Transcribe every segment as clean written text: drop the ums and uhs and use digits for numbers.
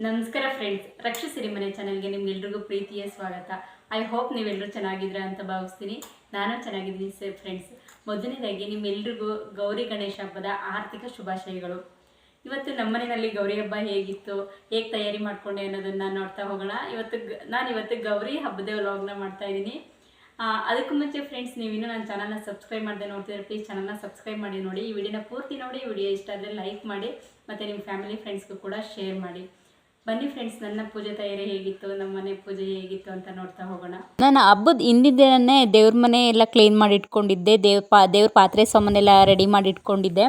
ನಮಸ್ಕಾರ ಫ್ರೆಂಡ್ಸ್, ರಕ್ಷಾ ಸಿರಿಮನೆ ಚಾನಲ್ಗೆ ನಿಮ್ಗೆಲ್ರಿಗೂ ಪ್ರೀತಿಯ ಸ್ವಾಗತ. ಐ ಹೋಪ್ ನೀವೆಲ್ಲರೂ ಚೆನ್ನಾಗಿದ್ದೀರಾ ಅಂತ ಭಾವಿಸ್ತೀನಿ. ನಾನು ಚೆನ್ನಾಗಿದ್ದೀನಿ ಫ್ರೆಂಡ್ಸ್. ಮೊದಲನೇದಾಗಿ ನಿಮ್ಮೆಲ್ರಿಗೂ ಗೌರಿ ಗಣೇಶ ಹಬ್ಬದ ಆರ್ಥಿಕ ಶುಭಾಶಯಗಳು. ಇವತ್ತು ನಮ್ಮನೆಯಲ್ಲಿ ಗೌರಿ ಹಬ್ಬ ಹೇಗಿತ್ತು, ಹೇಗೆ ತಯಾರಿ ಮಾಡ್ಕೊಂಡೆ ಅನ್ನೋದನ್ನು ನೋಡ್ತಾ ಹೋಗೋಣ. ನಾನಿವತ್ತು ಗೌರಿ ಹಬ್ಬದ ವ್ಲಾಗ್ನ ಮಾಡ್ತಾ ಇದ್ದೀನಿ. ಅದಕ್ಕೂ ಮುಂಚೆ ಫ್ರೆಂಡ್ಸ್, ನೀವಿನ್ನೂ ನನ್ನ ಚಾನಲ್ನ ಸಬ್ಸ್ಕ್ರೈಬ್ ಮಾಡದೆ ನೋಡ್ತಿದ್ರೆ ಪ್ಲೀಸ್ ಚಾನಲ್ನ ಸಬ್ಸ್ಕ್ರೈಬ್ ಮಾಡಿ ನೋಡಿ. ಈ ವಿಡಿಯೋನ ಪೂರ್ತಿ ನೋಡಿ. ಈ ವಿಡಿಯೋ ಇಷ್ಟ ಆದರೆ ಲೈಕ್ ಮಾಡಿ ಮತ್ತು ನಿಮ್ಮ ಫ್ಯಾಮಿಲಿ ಫ್ರೆಂಡ್ಸ್ಗೂ ಕೂಡ ಶೇರ್ ಮಾಡಿ. ಬನ್ನಿ ಫ್ರೆಂಡ್ಸ್, ನನ್ನ ಪೂಜೆ ತಯಾರಿ ಹೇಗಿತ್ತು, ನಮ್ಮ ಮನೆ ಪೂಜೆ ಹೇಗಿತ್ತು ಅಂತ ನೋಡ್ತಾ ಹೋಗೋಣ. ನಾನು ಹಬ್ಬದ ಹಿಂದಿನ ದಿನನೇ ದೇವ್ರ ಮನೆ ಎಲ್ಲ ಕ್ಲೀನ್ ಮಾಡಿ ಇಟ್ಕೊಂಡಿದ್ದೆ. ದೇವ್ರ ಪಾತ್ರೆ ಸಾಮಾನೆಲ್ಲ ರೆಡಿ ಮಾಡಿ ಇಟ್ಕೊಂಡಿದ್ದೆ.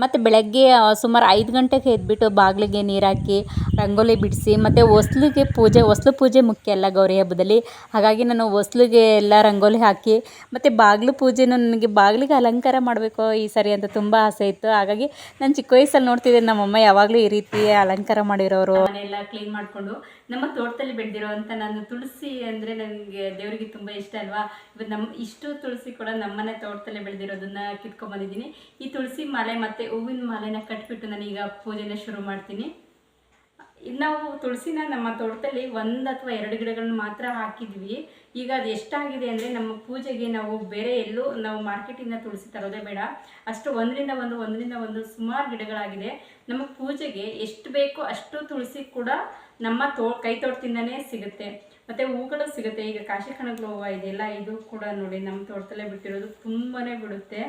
ಮತ್ತು ಬೆಳಗ್ಗೆ ಸುಮಾರು 5 ಗಂಟೆಗೆ ಎದ್ಬಿಟ್ಟು ಬಾಗಿಲಿಗೆ ನೀರು ಹಾಕಿ ರಂಗೋಲಿ ಬಿಡಿಸಿ, ಮತ್ತು ಹೊಸ್ಲು ಪೂಜೆ ಮುಖ್ಯ ಅಲ್ಲ ಗೌರಿ ಹಬ್ಬದಲ್ಲಿ. ಹಾಗಾಗಿ ನಾನು ಹೊಸ್ಲಿಗೆ ಎಲ್ಲ ರಂಗೋಲಿ ಹಾಕಿ, ಮತ್ತು ಬಾಗಿಲು ಪೂಜೆನೂ ನನಗೆ ಬಾಗಿಲಿಗೆ ಅಲಂಕಾರ ಮಾಡಬೇಕು ಈ ಸರಿ ಅಂತ ತುಂಬ ಆಸೆ ಇತ್ತು. ಹಾಗಾಗಿ ನಾನು ಚಿಕ್ಕ ವಯಸ್ಸಲ್ಲಿ ನೋಡ್ತಿದ್ದೆ ನಮ್ಮಮ್ಮ ಯಾವಾಗಲೂ ಈ ರೀತಿ ಅಲಂಕಾರ ಮಾಡಿರೋರು. ಮನೆಯೆಲ್ಲ ಕ್ಲೀನ್ ಮಾಡಿಕೊಂಡು ನಮ್ಮ ತೋಟದಲ್ಲಿ ಬೆಳೆದಿರೋ ಅಂತ, ನಾನು ತುಳಸಿ ಅಂದರೆ ನನಗೆ ದೇವರಿಗೆ ತುಂಬ ಇಷ್ಟ ಅಲ್ವಾ. ಇವತ್ತು ಇಷ್ಟು ತುಳಸಿ ಕೂಡ ನಮ್ಮನೆ ತೋಟದಲ್ಲೇ ಬೆಳೆದಿರೋದನ್ನು ಕಿತ್ಕೊಂಡ್ಬಂದಿದ್ದೀನಿ. ಈ ತುಳಸಿ ಮಾಲೆ ಮತ್ತು ಹೂವಿನ ಮಾಲೆನ ಕಟ್ಬಿಟ್ಟು ನಾನೀಗ ಪೂಜೆನ ಶುರು ಮಾಡ್ತೀನಿ. ನಾವು ತುಳಸಿನ ನಮ್ಮ ತೋಟದಲ್ಲಿ 1 ಅಥವಾ 2 ಗಿಡಗಳನ್ನ ಮಾತ್ರ ಹಾಕಿದ್ವಿ. ಈಗ ಅದು ಎಷ್ಟಾಗಿದೆ ಅಂದರೆ ನಮ್ಮ ಪೂಜೆಗೆ ನಾವು ಬೇರೆ ಎಲ್ಲೂ ನಾವು ಮಾರ್ಕೆಟಿಂದ ತುಳಸಿ ತರೋದೇ ಬೇಡ, ಅಷ್ಟು ಒಂದರಿಂದ ಒಂದು ಸುಮಾರು ಗಿಡಗಳಾಗಿದೆ. ನಮ್ಮ ಪೂಜೆಗೆ ಎಷ್ಟು ಬೇಕೋ ಅಷ್ಟು ತುಳಸಿ ಕೂಡ ನಮ್ಮ ಕೈ ತೋಟದಿಂದನೇ ಸಿಗುತ್ತೆ. ಮತ್ತು ಹೂಗಳು ಸಿಗುತ್ತೆ. ಈಗ ಕಾಶಿ ಕಣಗಳ ಹೂವು ಇದೆಯಲ್ಲ, ಇದು ಕೂಡ ನೋಡಿ ನಮ್ಮ ತೋಟದಲ್ಲೇ ಬಿಟ್ಟಿರೋದು, ತುಂಬಾ ಬಿಡುತ್ತೆ.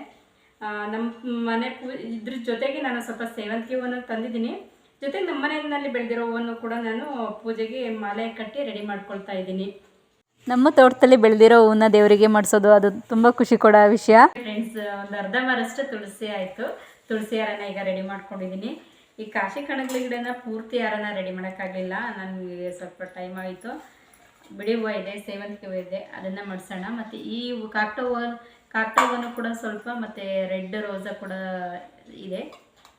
ನಮ್ಮ ಮನೆ ಇದ್ರ ಜೊತೆಗೆ ನಾನು ಸ್ವಲ್ಪ ಸೇವಂತಿಗೆ ಹೂವನ್ನು ತಂದಿದ್ದೀನಿ. ಜೊತೆಗೆ ನಮ್ಮ ಮನೆಯಲ್ಲಿ ಬೆಳೆದಿರೋ ಹೂವನ್ನು ಕೂಡ ನಾನು ಪೂಜೆಗೆ ಮಾಲೆ ಕಟ್ಟಿ ರೆಡಿ ಮಾಡ್ಕೊಳ್ತಾ ಇದ್ದೀನಿ. ನಮ್ಮ ತೋಟದಲ್ಲಿ ಬೆಳೆದಿರೋ ಹೂವನ್ನ ದೇವರಿಗೆ ಮಾಡಿಸೋದು ಅದು ತುಂಬ ಖುಷಿ ಕೊಡೋ ವಿಷಯ. ಫ್ರೆಂಡ್ಸ್, ಒಂದು ಅರ್ಧ ಮರಷ್ಟು ತುಳಸಿ ಆಯಿತು. ತುಳಸಿ ಹಾರನ ಈಗ ರೆಡಿ ಮಾಡ್ಕೊಂಡಿದ್ದೀನಿ. ಈ ಕಾಶಿ ಕಣಗಳ ಗಿಡನ ಪೂರ್ತಿ ಹಾರನ ರೆಡಿ ಮಾಡೋಕ್ಕಾಗಲಿಲ್ಲ, ನನಗೆ ಸ್ವಲ್ಪ ಟೈಮ್ ಆಯಿತು. ಬಿಡಿ ಹೂವು ಇದೆ, ಸೇವಂತಿಗೆ ಹೂವು ಇದೆ, ಅದನ್ನು ಮಾಡಿಸೋಣ. ಮತ್ತು ಈ ಕಾಕ್ಟ ಹೂವನ್ನು ಕೂಡ ಸ್ವಲ್ಪ, ಮತ್ತು ರೆಡ್ ರೋಸಾ ಕೂಡ ಇದೆ.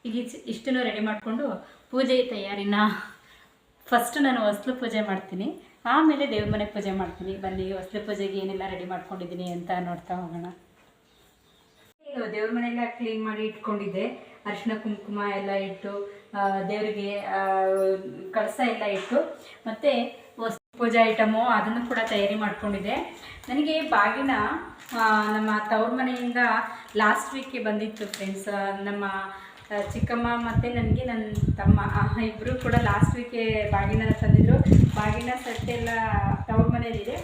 ಈಗ ಇಷ್ಟನ್ನು ರೆಡಿ ಮಾಡಿಕೊಂಡು ಪೂಜೆ ತಯಾರಿನ ಫಸ್ಟ್ ನಾನು ಹೊಸ್ಲು ಪೂಜೆ ಮಾಡ್ತೀನಿ, ಆಮೇಲೆ ದೇವ್ರ ಮನೆ ಪೂಜೆ ಮಾಡ್ತೀನಿ. ಬನ್ನಿ, ಹೊಸ್ಲು ಪೂಜೆಗೆ ಏನೆಲ್ಲ ರೆಡಿ ಮಾಡ್ಕೊಂಡಿದ್ದೀನಿ ಅಂತ ನೋಡ್ತಾ ಹೋಗೋಣ. ಈಗ ದೇವ್ರ ಮನೆಯೆಲ್ಲ ಕ್ಲೀನ್ ಮಾಡಿ ಇಟ್ಕೊಂಡಿದ್ದೆ. ಅರಿಶಿನ ಕುಂಕುಮ ಎಲ್ಲ ಇಟ್ಟು ದೇವರಿಗೆ ಕಳಸ ಎಲ್ಲ ಇಟ್ಟು, ಮತ್ತು ಹೊಸ ಪೂಜಾ ಐಟಮು ಅದನ್ನು ಕೂಡ ತಯಾರಿ ಮಾಡ್ಕೊಂಡಿದ್ದೆ. ನನಗೆ ಬಾಗಿನ ನಮ್ಮ ತವ್ರ ಮನೆಯಿಂದ ಲಾಸ್ಟ್ ವೀಕ್ಗೆ ಬಂದಿತ್ತು ಫ್ರೆಂಡ್ಸ್. ನಮ್ಮ ಚಿಕ್ಕಮ್ಮ ಮತ್ತು ನನಗೆ ನನ್ನ ತಮ್ಮ ಇಬ್ಬರು ಕೂಡ ಲಾಸ್ಟ್ ವೀಕೆ ಬಾಗಿನ ತಂದಿದ್ದರು. ಬಾಗಿನ ಸಟ್ಟೆಲ್ಲ ತವ್ರ ಮನೆಯಲ್ಲಿದೆ.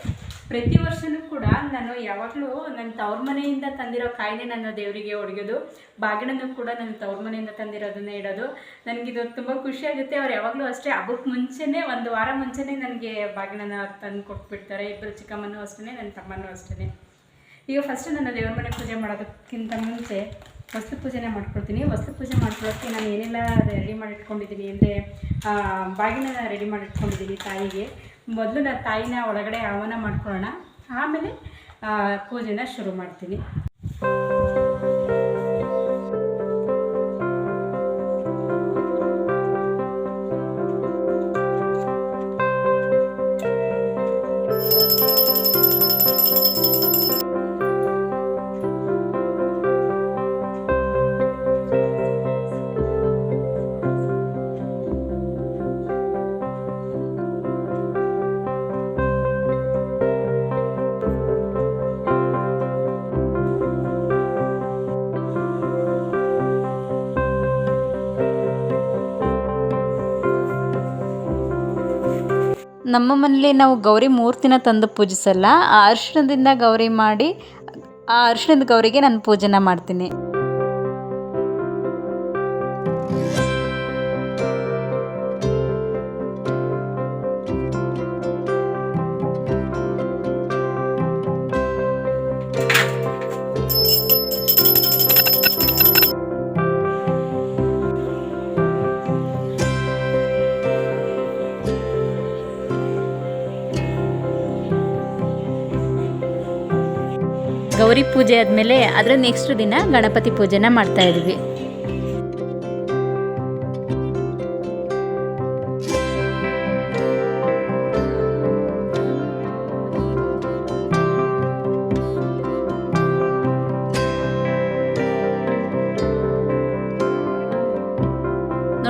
ಪ್ರತಿ ವರ್ಷವೂ ಕೂಡ ನಾನು ಯಾವಾಗಲೂ ನನ್ನ ತವ್ರ ಮನೆಯಿಂದ ತಂದಿರೋ ಕಾಯಿನೇ ನಾನು ದೇವರಿಗೆ ಒಡಗೋದು. ಬಾಗಿನೂ ಕೂಡ ನನ್ನ ತವ್ರ ಮನೆಯಿಂದ ತಂದಿರೋದನ್ನೇ ಇಡೋದು. ನನಗಿದು ತುಂಬ ಖುಷಿಯಾಗುತ್ತೆ. ಅವ್ರು ಯಾವಾಗಲೂ ಅಷ್ಟೇ ಹಬ್ಬಕ್ಕೆ ಮುಂಚೆನೇ, 1 ವಾರ ಮುಂಚೆನೇ ನನಗೆ ಬಾಗಿನನ ತಂದು ಕೊಟ್ಬಿಡ್ತಾರೆ. ಇಬ್ಬರು ಚಿಕ್ಕಮ್ಮನೂ ಅಷ್ಟೇ, ನನ್ನ ತಮ್ಮನೂ ಅಷ್ಟೇ. ಈಗ ಫಸ್ಟ್ ನಾನು ದೇವ್ರ ಮನೆ ಪೂಜೆ ಮಾಡೋದಕ್ಕಿಂತ ಮುಂಚೆ ವಸ್ತು ಪೂಜೆನೇ ಮಾಡ್ಕೊಳ್ತೀನಿ. ವಸ್ತು ಪೂಜೆ ಮಾಡ್ಕೊಳ್ಳೋಕ್ಕೆ ನಾನು ಏನೆಲ್ಲ ರೆಡಿ ಮಾಡಿಟ್ಕೊಂಡಿದ್ದೀನಿ ಅಂದರೆ, ಬಾಗಿನ ರೆಡಿ ಮಾಡಿಟ್ಕೊಂಡಿದ್ದೀನಿ ತಾಯಿಗೆ. ಮೊದಲು ನಾನು ತಾಯಿನ ಒಳಗಡೆ ಆಹ್ವಾನ ಮಾಡ್ಕೊಳ್ಳೋಣ, ಆಮೇಲೆ ಪೂಜೆನ ಶುರು ಮಾಡ್ತೀನಿ. ನಮ್ಮ ಮನೇಲಿ ನಾವು ಗೌರಿ ಮೂರ್ತಿನ ತಂದು ಪೂಜಿಸಲ್ಲ. ಆ ಅರಿಶಿಣದಿಂದ ಗೌರಿ ಮಾಡಿ, ಆ ಅರಿಶಿಣದ ಗೌರಿಗೆ ನಾನು ಪೂಜೆನ ಮಾಡ್ತೀನಿ. ಗೌರಿ ಪೂಜೆ ಆದಮೇಲೆ ಅದರ ನೆಕ್ಸ್ಟ್ ದಿನ ಗಣಪತಿ ಪೂಜೆನ ಮಾಡ್ತಾ ಇದ್ವಿ.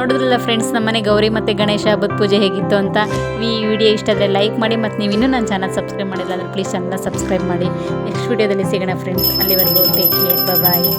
ನೋಡಿದ್ರಲ್ಲ ಫ್ರೆಂಡ್ಸ್, ನಮ್ಮನೆ ಗೌರಿ ಮತ್ತು ಗಣೇಶ ಹಬ್ಬದ ಪೂಜೆ ಹೇಗಿತ್ತು ಅಂತ. ಈ ವಿಡಿಯೋ ಇಷ್ಟ ಆದರೆ ಲೈಕ್ ಮಾಡಿ, ಮತ್ತು ನೀವು ಇನ್ನೂ ನನ್ನ ಚಾನಲ್ ಸಬ್ಸ್ಕ್ರೈಬ್ ಮಾಡಿಲ್ಲ ಅಂದರೆ ಪ್ಲೀಸ್ ಚಾನಲ್ನ ಸಬ್ಸ್ಕ್ರೈಬ್ ಮಾಡಿ. ನೆಕ್ಸ್ಟ್ ವಿಡಿಯೋದಲ್ಲಿ ಸಿಗೋಣ ಫ್ರೆಂಡ್ಸ್. ಅಲ್ಲಿವರೆಗೂ ಟೇಕ್ ಕೇರ್, ಬಾಯ್.